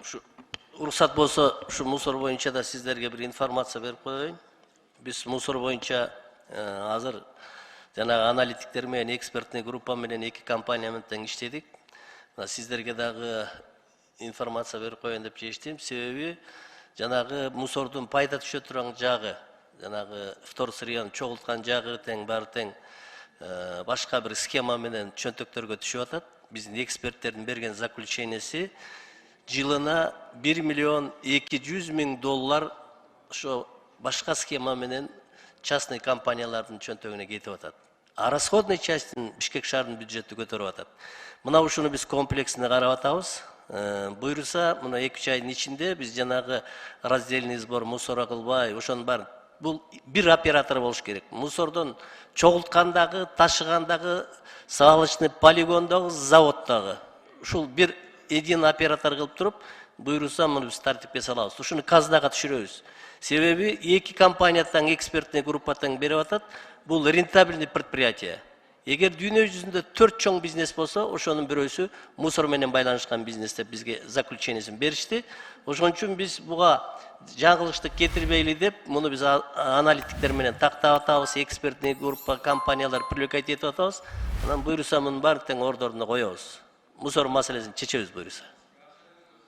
Şu ruhsat bolsa şu musor boyunca da sizlerge bir informasiya berip koyayım. Biz musor boyunca hazır jana analitikler menен экспертный группа менен эки компания менен тең иштедик. Sizlerge дагы informasiya berip koyayım деп чечтим. Себеби жанагы мусордун пайда түшө турган жагы, жанагы вторсырьяны чогулткан жагы тең баары тең башка бир схема менен чөнтөктөргө түшүп атат. Биздин эксперттердин берген заключенияси жылына 1 миллион 200 000 доллар ошо башка схема менен частный компаниялардын чөнтөгүнө кетип атат. А расходный частьтин Бишкек шаарынын бюджети көтөрүп атат. Мына ушуну биз комплексине карап атабыз. Буйруса, мына 2 айдын ичинде биз жанагы раздельный сбор мусора кылбай, ошонун баарын бул бир оператор болуш керек. Мусордон чогулткандагы, ташыгандагы, свалочный полигондогу, заводдогу. Ушул бир един оператор кылып туруп, буйруса муну биз тартипке салабыз. Ушуну казнага түшүрөбүз. Себеби эки компания тең экспертный группа тең берип атат. Бул рентабельный предприятие. Эгер дүйнө жүзүндө 4 чоң бизнес болсо, ошонун бирөөсү мусор менен байланышкан бизнес деп бизге заключениясын беришти. Ошон үчүн биз буга жаңылыштык кетирбейли деп, муну биз аналитиктер менен тактап атабыз, экспертный группа компаниялар привлекать этип атабыз. Анан буйруса мунун баарын тең ордоруна коебуз. Мусор маселесин чечебиз буйруса.